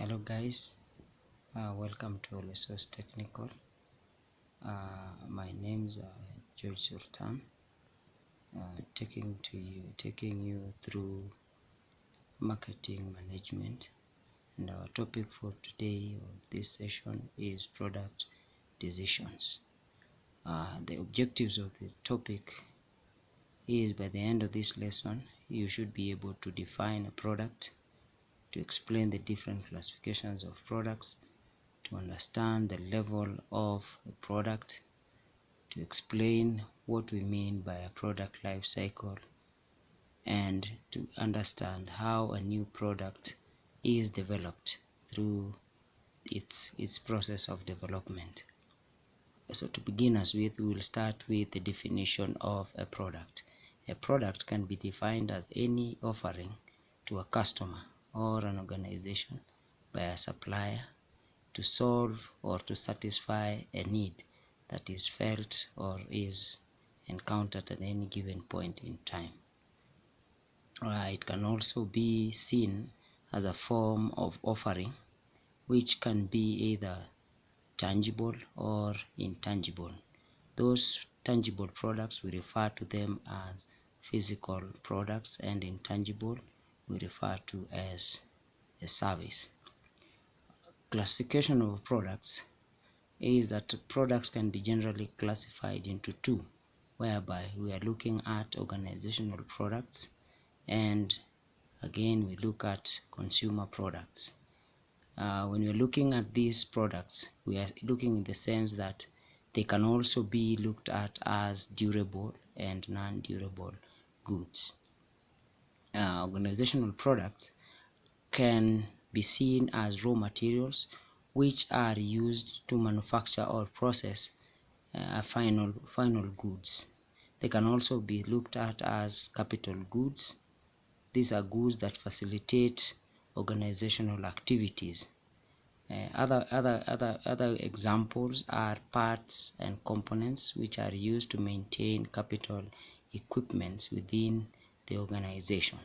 Hello guys, welcome to Resource Technical. My name's George Sultan, taking you through marketing management, and our topic for today or this session is product decisions. The objectives of the topic is, by the end of this lesson you should be able to define a product, to explain the different classifications of products, to understand the level of a product, to explain what we mean by a product life cycle, and to understand how a new product is developed through its process of development. So to begin us with, we will start with the definition of a product. A product can be defined as any offering to a customer or an organization by a supplier to solve or to satisfy a need that is felt or is encountered at any given point in time. It can also be seen as a form of offering which can be either tangible or intangible. Those tangible products, we refer to them as physical products, and intangible we refer to as a service. Classification of products is that products can be generally classified into two, whereby we are looking at organizational products, and again we look at consumer products. When we're looking at these products, we are looking in the sense that they can also be looked at as durable and non-durable goods. Organizational products can be seen as raw materials which are used to manufacture or process final goods. They can also be looked at as capital goods. These are goods that facilitate organizational activities. Other examples are parts and components which are used to maintain capital equipments within the organization.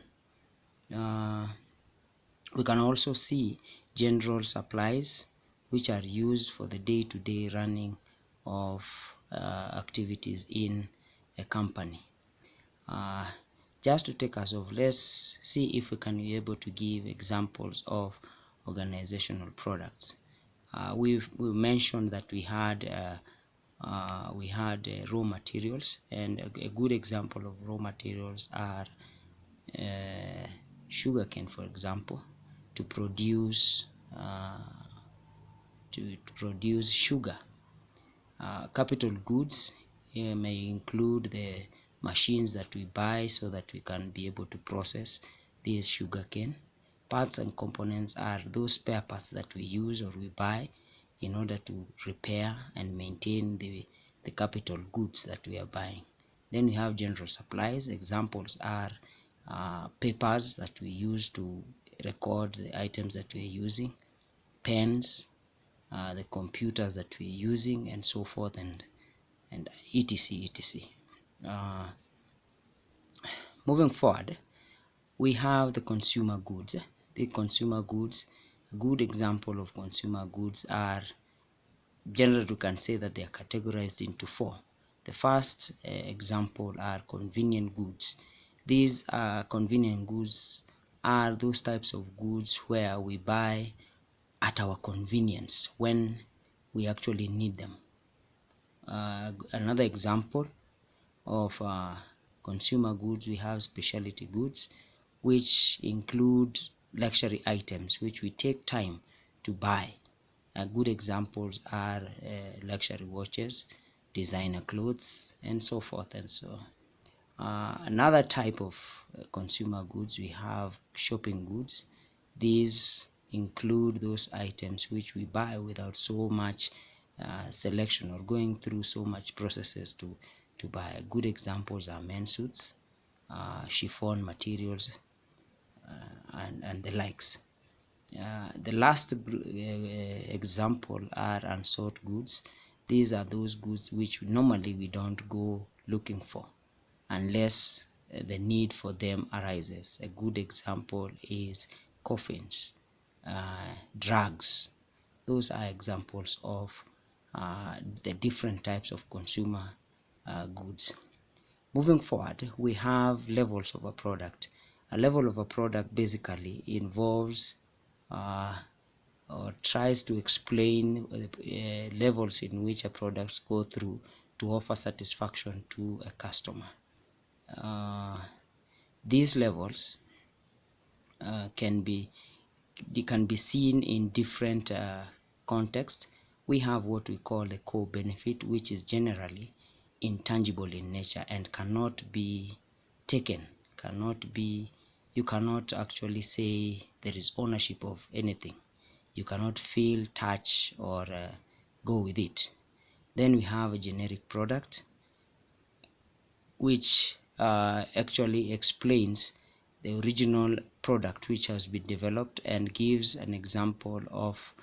We can also see general supplies which are used for the day-to-day running of activities in a company. Just to take us off, let's see if we can be able to give examples of organizational products. We mentioned that we had raw materials, and a good example of raw materials are sugarcane, for example, to produce sugar. Capital goods may include the machines that we buy so that we can be able to process this sugarcane. Parts and components are those spare parts that we use or we buy in order to repair and maintain the capital goods that we are buying. Then we have general supplies. Examples are papers that we use to record the items that we are using, pens, the computers that we're using, and so forth, and etc. Moving forward, we have the consumer goods. The consumer goods, a good example of consumer goods are, generally we can say that they are categorized into four. The first example are convenient goods. These convenient goods are those types of goods where we buy at our convenience when we actually need them. Another example of consumer goods, we have specialty goods, which include luxury items which we take time to buy. Good examples are luxury watches, designer clothes, and so forth and so on. Another type of consumer goods, we have shopping goods. These include those items which we buy without so much selection or going through so much processes to buy. Good examples are men's suits, chiffon materials, and the likes. The last example are unsought goods. These are those goods which normally we don't go looking for unless the need for them arises. A good example is coffins, drugs. Those are examples of the different types of consumer goods. Moving forward, we have levels of a product. A level of a product basically involves or tries to explain levels in which a products go through to offer satisfaction to a customer. These levels can be seen in different contexts. We have what we call a core benefit, which is generally intangible in nature and cannot be taken, you cannot actually say there is ownership of anything. You cannot feel, touch, or go with it. Then we have a generic product, which actually explains the original product which has been developed and gives an example of